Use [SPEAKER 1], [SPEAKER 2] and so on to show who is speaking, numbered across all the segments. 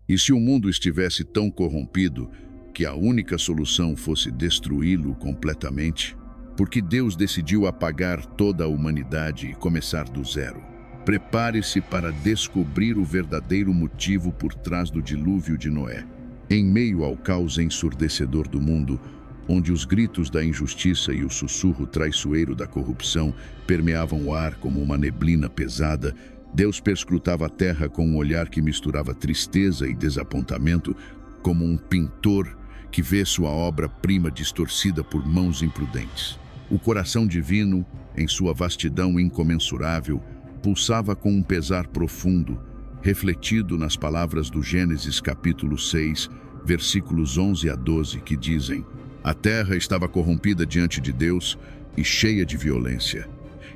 [SPEAKER 1] E se o mundo estivesse tão corrompido que a única solução fosse destruí-lo completamente? Porque Deus decidiu apagar toda a humanidade e começar do zero. Prepare-se para descobrir o verdadeiro motivo por trás do dilúvio de Noé. Em meio ao caos ensurdecedor do mundo, onde os gritos da injustiça e o sussurro traiçoeiro da corrupção permeavam o ar como uma neblina pesada, Deus perscrutava a terra com um olhar que misturava tristeza e desapontamento, como um pintor que vê sua obra-prima distorcida por mãos imprudentes. O coração divino, em sua vastidão incomensurável, pulsava com um pesar profundo, refletido nas palavras do Gênesis capítulo 6, versículos 11 a 12, que dizem: A terra estava corrompida diante de Deus e cheia de violência.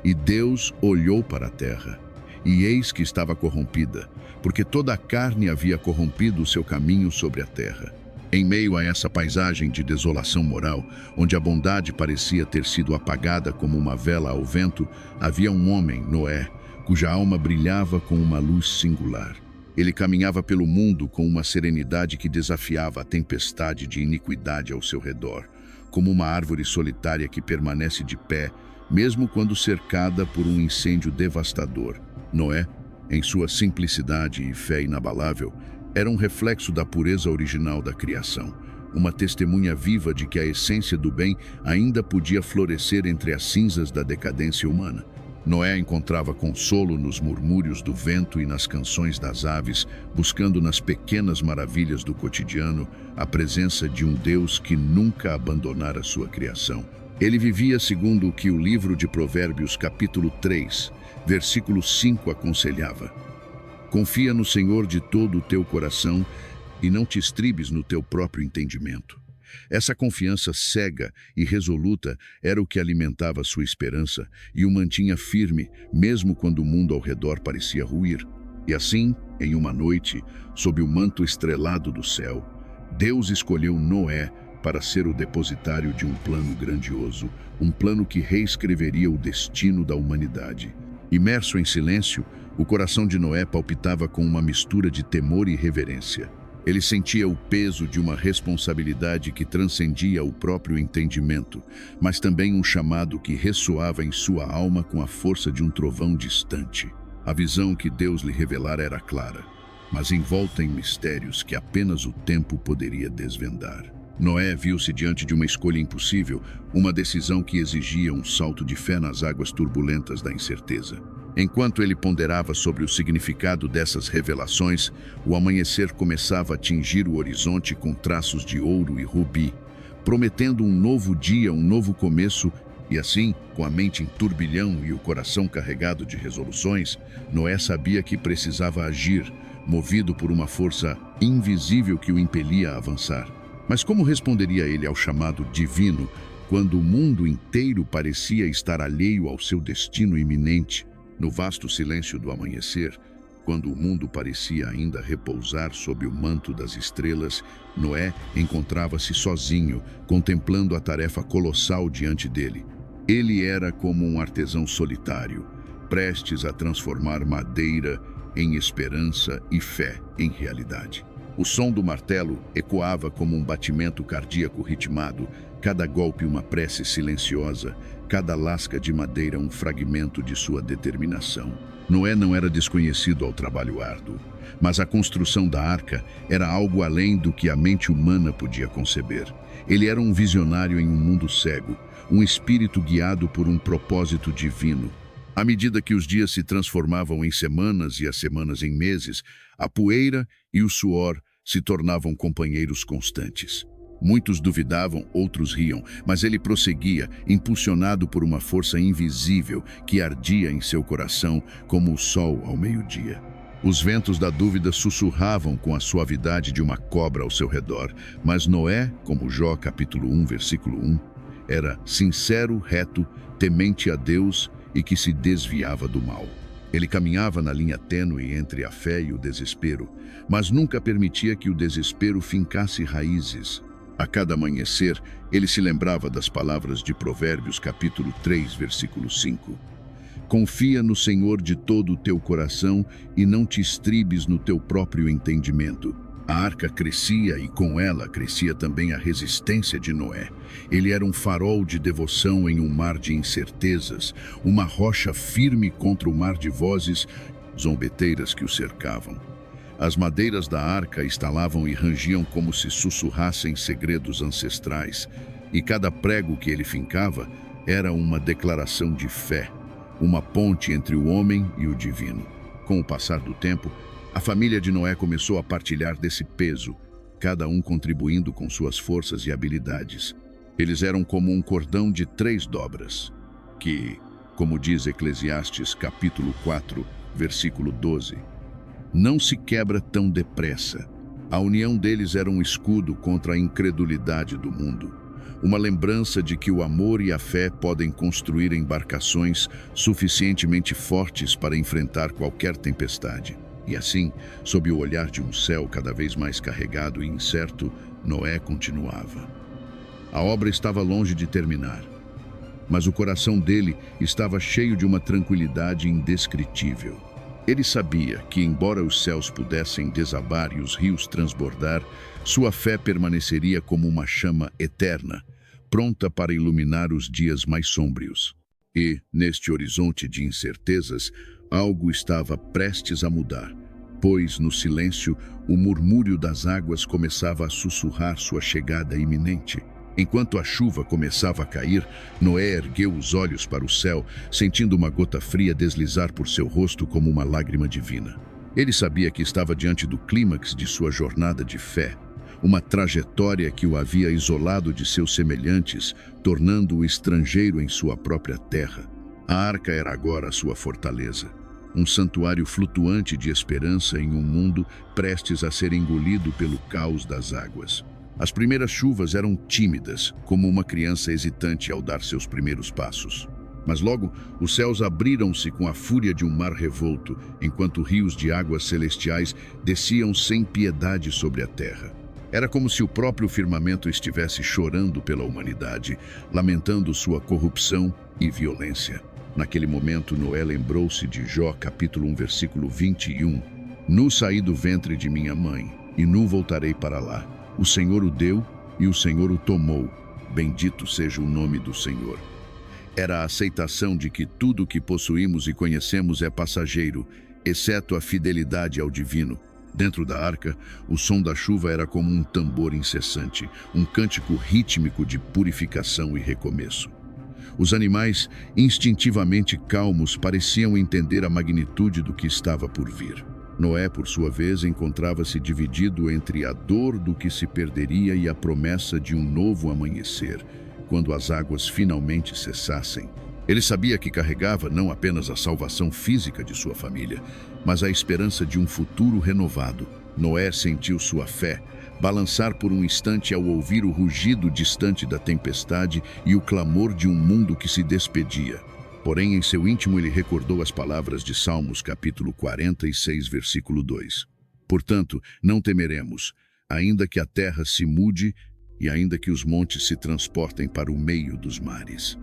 [SPEAKER 1] E Deus olhou para a terra, e eis que estava corrompida, porque toda a carne havia corrompido o seu caminho sobre a terra. Em meio a essa paisagem de desolação moral, onde a bondade parecia ter sido apagada como uma vela ao vento, havia um homem, Noé, cuja alma brilhava com uma luz singular. Ele caminhava pelo mundo com uma serenidade que desafiava a tempestade de iniquidade ao seu redor, como uma árvore solitária que permanece de pé, mesmo quando cercada por um incêndio devastador. Noé, em sua simplicidade e fé inabalável, era um reflexo da pureza original da criação, uma testemunha viva de que a essência do bem ainda podia florescer entre as cinzas da decadência humana. Noé encontrava consolo nos murmúrios do vento e nas canções das aves, buscando nas pequenas maravilhas do cotidiano a presença de um Deus que nunca abandonara sua criação. Ele vivia segundo o que o livro de Provérbios, capítulo 3, versículo 5 aconselhava: Confia no Senhor de todo o teu coração e não te estribes no teu próprio entendimento. Essa confiança cega e resoluta era o que alimentava sua esperança e o mantinha firme, mesmo quando o mundo ao redor parecia ruir. E assim, em uma noite, sob o manto estrelado do céu, Deus escolheu Noé para ser o depositário de um plano grandioso, um plano que reescreveria o destino da humanidade. Imerso em silêncio, o coração de Noé palpitava com uma mistura de temor e reverência. Ele sentia o peso de uma responsabilidade que transcendia o próprio entendimento, mas também um chamado que ressoava em sua alma com a força de um trovão distante. A visão que Deus lhe revelara era clara, mas envolta em mistérios que apenas o tempo poderia desvendar. Noé viu-se diante de uma escolha impossível, uma decisão que exigia um salto de fé nas águas turbulentas da incerteza. Enquanto ele ponderava sobre o significado dessas revelações, o amanhecer começava a tingir o horizonte com traços de ouro e rubi, prometendo um novo dia, um novo começo, e assim, com a mente em turbilhão e o coração carregado de resoluções, Noé sabia que precisava agir, movido por uma força invisível que o impelia a avançar. Mas como responderia ele ao chamado divino quando o mundo inteiro parecia estar alheio ao seu destino iminente? No vasto silêncio do amanhecer, quando o mundo parecia ainda repousar sob o manto das estrelas, Noé encontrava-se sozinho, contemplando a tarefa colossal diante dele. Ele era como um artesão solitário, prestes a transformar madeira em esperança e fé em realidade. O som do martelo ecoava como um batimento cardíaco ritmado, cada golpe uma prece silenciosa, cada lasca de madeira um fragmento de sua determinação. Noé não era desconhecido ao trabalho árduo, mas a construção da arca era algo além do que a mente humana podia conceber. Ele era um visionário em um mundo cego, um espírito guiado por um propósito divino. À medida que os dias se transformavam em semanas e as semanas em meses, a poeira e o suor se tornavam companheiros constantes. Muitos duvidavam, outros riam, mas ele prosseguia, impulsionado por uma força invisível que ardia em seu coração como o sol ao meio-dia. Os ventos da dúvida sussurravam com a suavidade de uma cobra ao seu redor, mas Noé, como Jó capítulo 1, versículo 1, era sincero, reto, temente a Deus e que se desviava do mal. Ele caminhava na linha tênue entre a fé e o desespero, mas nunca permitia que o desespero fincasse raízes. A cada amanhecer, ele se lembrava das palavras de Provérbios capítulo 3, versículo 5. Confia no Senhor de todo o teu coração e não te estribes no teu próprio entendimento. A arca crescia e com ela crescia também a resistência de Noé. Ele era um farol de devoção em um mar de incertezas, uma rocha firme contra o mar de vozes zombeteiras que o cercavam. As madeiras da arca estalavam e rangiam como se sussurrassem segredos ancestrais, e cada prego que ele fincava era uma declaração de fé, uma ponte entre o homem e o divino. Com o passar do tempo, a família de Noé começou a partilhar desse peso, cada um contribuindo com suas forças e habilidades. Eles eram como um cordão de 3 dobras, que, como diz Eclesiastes capítulo 4, versículo 12, não se quebra tão depressa. A união deles era um escudo contra a incredulidade do mundo, uma lembrança de que o amor e a fé podem construir embarcações suficientemente fortes para enfrentar qualquer tempestade. E assim, sob o olhar de um céu cada vez mais carregado e incerto, Noé continuava. A obra estava longe de terminar, mas o coração dele estava cheio de uma tranquilidade indescritível. Ele sabia que, embora os céus pudessem desabar e os rios transbordar, sua fé permaneceria como uma chama eterna, pronta para iluminar os dias mais sômbrios. E, neste horizonte de incertezas, algo estava prestes a mudar, pois, no silêncio, o murmúrio das águas começava a sussurrar sua chegada iminente. Enquanto a chuva começava a cair, Noé ergueu os olhos para o céu, sentindo uma gota fria deslizar por seu rosto como uma lágrima divina. Ele sabia que estava diante do clímax de sua jornada de fé, uma trajetória que o havia isolado de seus semelhantes, tornando-o estrangeiro em sua própria terra. A arca era agora a sua fortaleza, um santuário flutuante de esperança em um mundo prestes a ser engolido pelo caos das águas. As primeiras chuvas eram tímidas, como uma criança hesitante ao dar seus primeiros passos. Mas logo, os céus abriram-se com a fúria de um mar revolto, enquanto rios de águas celestiais desciam sem piedade sobre a terra. Era como se o próprio firmamento estivesse chorando pela humanidade, lamentando sua corrupção e violência. Naquele momento, Noé lembrou-se de Jó, capítulo 1, versículo 21. Nu saí do ventre de minha mãe, e nu voltarei para lá. O Senhor o deu e o Senhor o tomou. Bendito seja o nome do Senhor. Era a aceitação de que tudo o que possuímos e conhecemos é passageiro, exceto a fidelidade ao divino. Dentro da arca, o som da chuva era como um tambor incessante, um cântico rítmico de purificação e recomeço. Os animais, instintivamente calmos, pareciam entender a magnitude do que estava por vir. Noé, por sua vez, encontrava-se dividido entre a dor do que se perderia e a promessa de um novo amanhecer, quando as águas finalmente cessassem. Ele sabia que carregava não apenas a salvação física de sua família, mas a esperança de um futuro renovado. Noé sentiu sua fé balançar por um instante ao ouvir o rugido distante da tempestade e o clamor de um mundo que se despedia. Porém, em seu íntimo ele recordou as palavras de Salmos capítulo 46, versículo 2. Portanto, não temeremos, ainda que a terra se mude e ainda que os montes se transportem para o meio dos mares.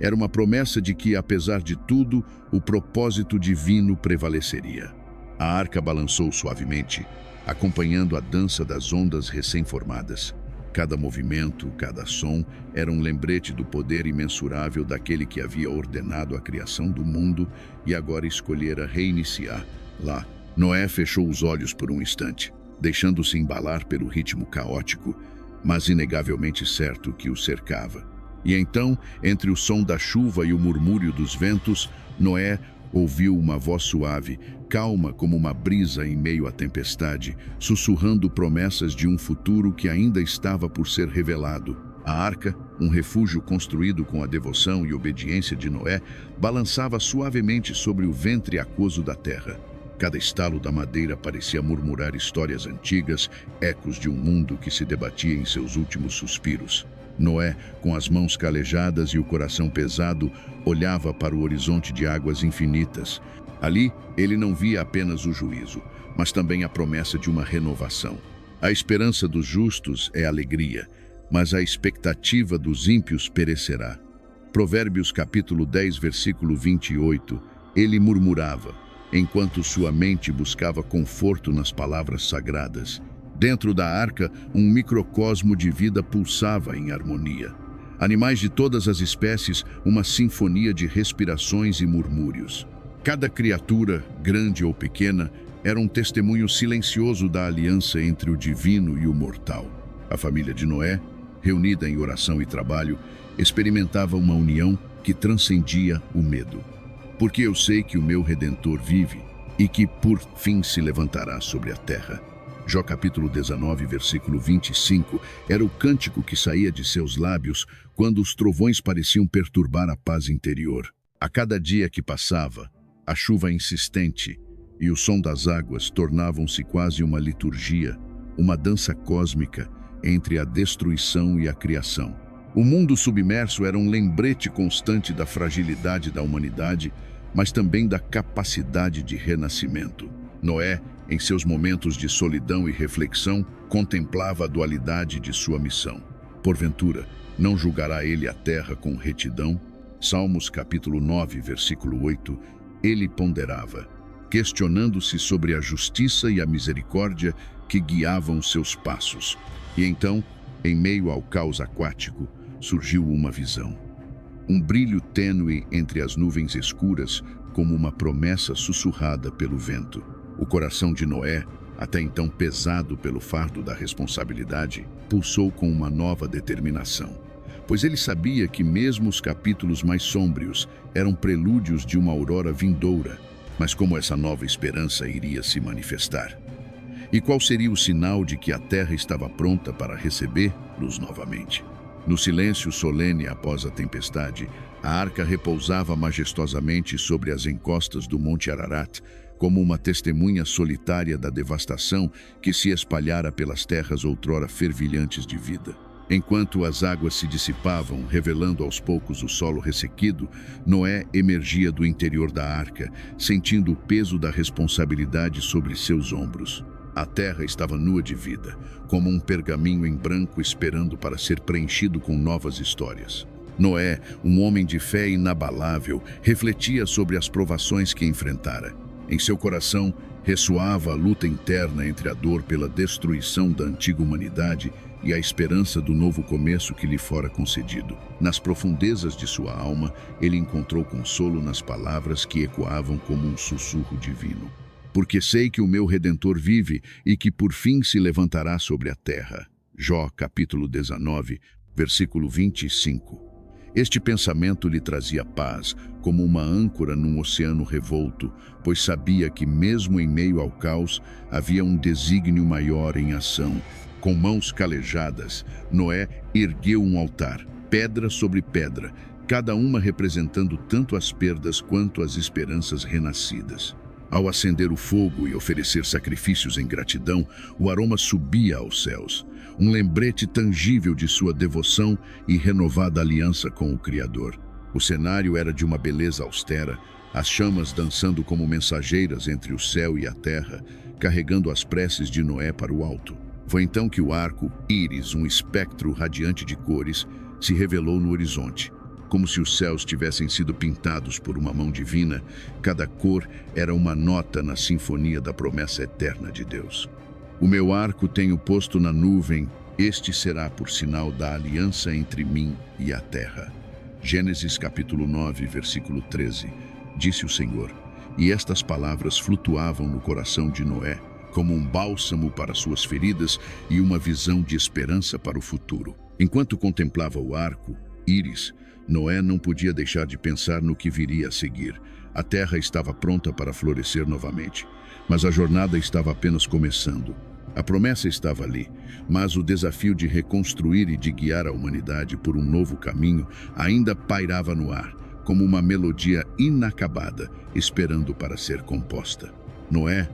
[SPEAKER 1] Era uma promessa de que, apesar de tudo, o propósito divino prevaleceria. A arca balançou suavemente, acompanhando a dança das ondas recém-formadas. Cada movimento, cada som, era um lembrete do poder imensurável daquele que havia ordenado a criação do mundo e agora escolhera reiniciar. Lá, Noé fechou os olhos por um instante, deixando-se embalar pelo ritmo caótico, mas inegavelmente certo que o cercava. E então, entre o som da chuva e o murmúrio dos ventos, Noé ouviu uma voz suave, calma como uma brisa em meio à tempestade, sussurrando promessas de um futuro que ainda estava por ser revelado. A arca, um refúgio construído com a devoção e obediência de Noé, balançava suavemente sobre o ventre aquoso da terra. Cada estalo da madeira parecia murmurar histórias antigas, ecos de um mundo que se debatia em seus últimos suspiros. Noé, com as mãos calejadas e o coração pesado, olhava para o horizonte de águas infinitas. Ali, ele não via apenas o juízo, mas também a promessa de uma renovação. A esperança dos justos é alegria, mas a expectativa dos ímpios perecerá. Provérbios capítulo 10, versículo 28, ele murmurava, enquanto sua mente buscava conforto nas palavras sagradas. Dentro da arca, um microcosmo de vida pulsava em harmonia. Animais de todas as espécies, uma sinfonia de respirações e murmúrios. Cada criatura, grande ou pequena, era um testemunho silencioso da aliança entre o divino e o mortal. A família de Noé, reunida em oração e trabalho, experimentava uma união que transcendia o medo. Porque eu sei que o meu Redentor vive e que por fim se levantará sobre a terra. Jó capítulo 19, versículo 25, era o cântico que saía de seus lábios quando os trovões pareciam perturbar a paz interior. A cada dia que passava, a chuva insistente e o som das águas tornavam-se quase uma liturgia, uma dança cósmica entre a destruição e a criação. O mundo submerso era um lembrete constante da fragilidade da humanidade, mas também da capacidade de renascimento. Noé, em seus momentos de solidão e reflexão, contemplava a dualidade de sua missão. Porventura, não julgará ele a terra com retidão? Salmos capítulo 9, versículo 8, ele ponderava, questionando-se sobre a justiça e a misericórdia que guiavam seus passos. E então, em meio ao caos aquático, surgiu uma visão. Um brilho tênue entre as nuvens escuras, como uma promessa sussurrada pelo vento. O coração de Noé, até então pesado pelo fardo da responsabilidade, pulsou com uma nova determinação. Pois ele sabia que mesmo os capítulos mais sômbrios eram prelúdios de uma aurora vindoura, mas como essa nova esperança iria se manifestar? E qual seria o sinal de que a terra estava pronta para receber-los novamente? No silêncio solene após a tempestade, a arca repousava majestosamente sobre as encostas do Monte Ararat, como uma testemunha solitária da devastação que se espalhara pelas terras outrora fervilhantes de vida. Enquanto as águas se dissipavam, revelando aos poucos o solo ressequido, Noé emergia do interior da arca, sentindo o peso da responsabilidade sobre seus ombros. A terra estava nua de vida, como um pergaminho em branco esperando para ser preenchido com novas histórias. Noé, um homem de fé inabalável, refletia sobre as provações que enfrentara. Em seu coração, ressoava a luta interna entre a dor pela destruição da antiga humanidade e a esperança do novo começo que lhe fora concedido. Nas profundezas de sua alma, ele encontrou consolo nas palavras que ecoavam como um sussurro divino. Porque sei que o meu Redentor vive e que por fim se levantará sobre a terra. Jó, capítulo 19, versículo 25. Este pensamento lhe trazia paz, como uma âncora num oceano revolto, pois sabia que mesmo em meio ao caos havia um desígnio maior em ação. Com mãos calejadas, Noé ergueu um altar, pedra sobre pedra, cada uma representando tanto as perdas quanto as esperanças renascidas. Ao acender o fogo e oferecer sacrifícios em gratidão, o aroma subia aos céus, um lembrete tangível de sua devoção e renovada aliança com o Criador. O cenário era de uma beleza austera, as chamas dançando como mensageiras entre o céu e a terra, carregando as preces de Noé para o alto. Foi então que o arco, Íris, um espectro radiante de cores, se revelou no horizonte. Como se os céus tivessem sido pintados por uma mão divina, cada cor era uma nota na sinfonia da promessa eterna de Deus. O meu arco tenho posto na nuvem, este será por sinal da aliança entre mim e a terra. Gênesis capítulo 9, versículo 13. Disse o Senhor, e estas palavras flutuavam no coração de Noé, como um bálsamo para suas feridas e uma visão de esperança para o futuro. Enquanto contemplava o arco, Íris, Noé não podia deixar de pensar no que viria a seguir. A terra estava pronta para florescer novamente, mas a jornada estava apenas começando. A promessa estava ali, mas o desafio de reconstruir e de guiar a humanidade por um novo caminho ainda pairava no ar, como uma melodia inacabada, esperando para ser composta. Noé,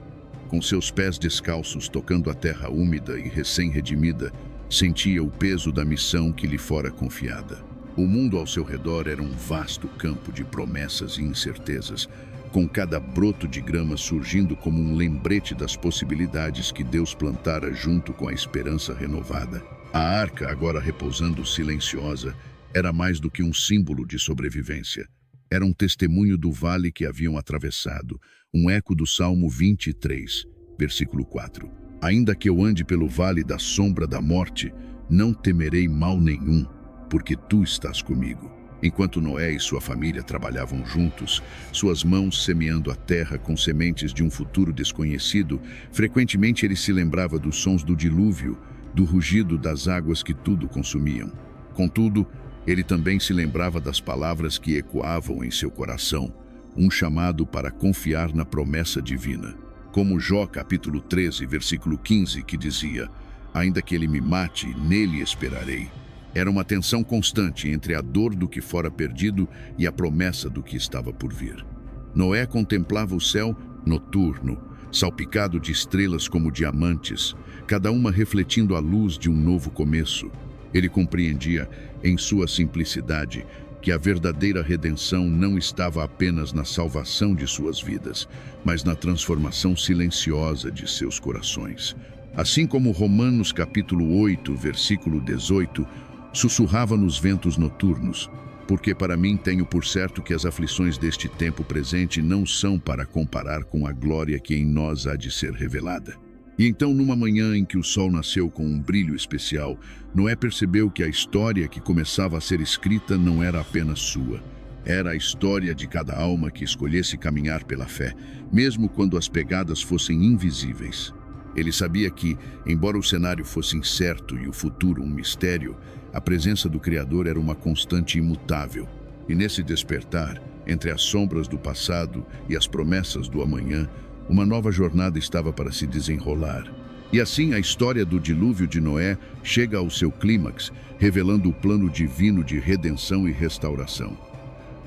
[SPEAKER 1] com seus pés descalços tocando a terra úmida e recém-redimida, sentia o peso da missão que lhe fora confiada. O mundo ao seu redor era um vasto campo de promessas e incertezas, com cada broto de grama surgindo como um lembrete das possibilidades que Deus plantara junto com a esperança renovada. A arca, agora repousando silenciosa, era mais do que um símbolo de sobrevivência. Era um testemunho do vale que haviam atravessado, um eco do Salmo 23, versículo 4. Ainda que eu ande pelo vale da sombra da morte, não temerei mal nenhum, porque tu estás comigo. Enquanto Noé e sua família trabalhavam juntos, suas mãos semeando a terra com sementes de um futuro desconhecido, frequentemente ele se lembrava dos sons do dilúvio, do rugido das águas que tudo consumiam. Contudo, ele também se lembrava das palavras que ecoavam em seu coração, um chamado para confiar na promessa divina. Como Jó capítulo 13, versículo 15, que dizia: ainda que ele me mate, nele esperarei. Era uma tensão constante entre a dor do que fora perdido e a promessa do que estava por vir. Noé contemplava o céu noturno, salpicado de estrelas como diamantes, cada uma refletindo a luz de um novo começo. Ele compreendia, em sua simplicidade, que a verdadeira redenção não estava apenas na salvação de suas vidas, mas na transformação silenciosa de seus corações. Assim como Romanos capítulo 8, versículo 18, sussurrava nos ventos noturnos, porque para mim tenho por certo que as aflições deste tempo presente não são para comparar com a glória que em nós há de ser revelada. E então, numa manhã em que o sol nasceu com um brilho especial, Noé percebeu que a história que começava a ser escrita não era apenas sua. Era a história de cada alma que escolhesse caminhar pela fé, mesmo quando as pegadas fossem invisíveis. Ele sabia que, embora o cenário fosse incerto e o futuro um mistério, a presença do Criador era uma constante imutável. E nesse despertar, entre as sombras do passado e as promessas do amanhã, uma nova jornada estava para se desenrolar. E assim a história do dilúvio de Noé chega ao seu clímax, revelando o plano divino de redenção e restauração.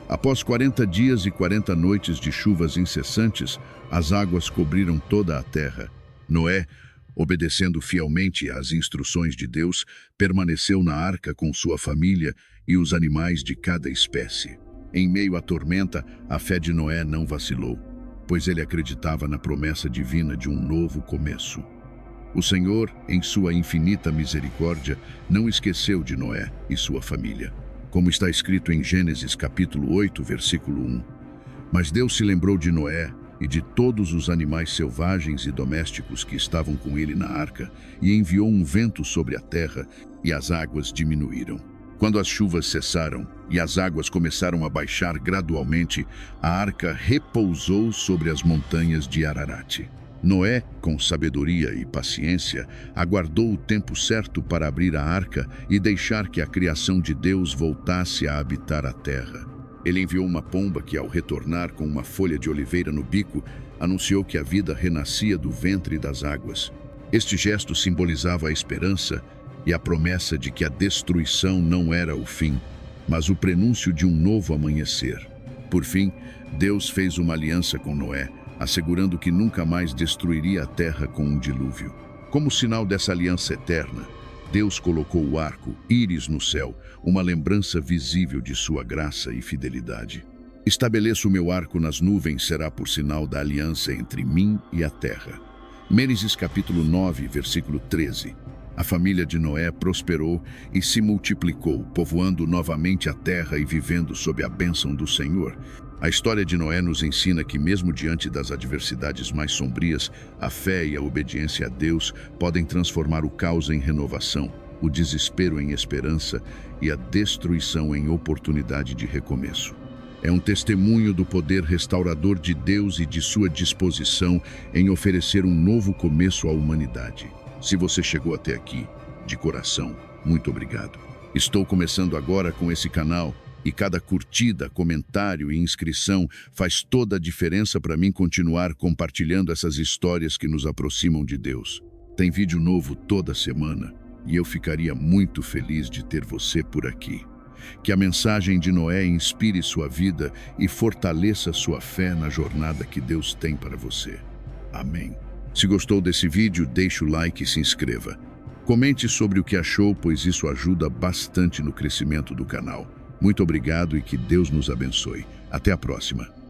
[SPEAKER 1] Após 40 dias e 40 noites de chuvas incessantes, as águas cobriram toda a terra. Noé, obedecendo fielmente às instruções de Deus, permaneceu na arca com sua família e os animais de cada espécie. Em meio à tormenta, a fé de Noé não vacilou, pois ele acreditava na promessa divina de um novo começo. O Senhor, em sua infinita misericórdia, não esqueceu de Noé e sua família, como está escrito em Gênesis capítulo 8, versículo 1. Mas Deus se lembrou de Noé e de todos os animais selvagens e domésticos que estavam com ele na arca, e enviou um vento sobre a terra, e as águas diminuíram. Quando as chuvas cessaram e as águas começaram a baixar gradualmente, a arca repousou sobre as montanhas de Ararat. Noé, com sabedoria e paciência, aguardou o tempo certo para abrir a arca e deixar que a criação de Deus voltasse a habitar a terra. Ele enviou uma pomba que, ao retornar com uma folha de oliveira no bico, anunciou que a vida renascia do ventre das águas. Este gesto simbolizava a esperança e a promessa de que a destruição não era o fim, mas o prenúncio de um novo amanhecer. Por fim, Deus fez uma aliança com Noé, assegurando que nunca mais destruiria a terra com um dilúvio. Como sinal dessa aliança eterna, Deus colocou o arco íris no céu, uma lembrança visível de sua graça e fidelidade. Estabeleço o meu arco nas nuvens será por sinal da aliança entre mim e a terra. Gênesis capítulo 9, versículo 13. A família de Noé prosperou e se multiplicou, povoando novamente a terra e vivendo sob a bênção do Senhor. A história de Noé nos ensina que, mesmo diante das adversidades mais sombrias, a fé e a obediência a Deus podem transformar o caos em renovação, o desespero em esperança e a destruição em oportunidade de recomeço. É um testemunho do poder restaurador de Deus e de sua disposição em oferecer um novo começo à humanidade. Se você chegou até aqui, de coração, muito obrigado. Estou começando agora com esse canal e cada curtida, comentário e inscrição faz toda a diferença para mim continuar compartilhando essas histórias que nos aproximam de Deus. Tem vídeo novo toda semana e eu ficaria muito feliz de ter você por aqui. Que a mensagem de Noé inspire sua vida e fortaleça sua fé na jornada que Deus tem para você. Amém. Se gostou desse vídeo, deixe o like e se inscreva. Comente sobre o que achou, pois isso ajuda bastante no crescimento do canal. Muito obrigado e que Deus nos abençoe. Até a próxima.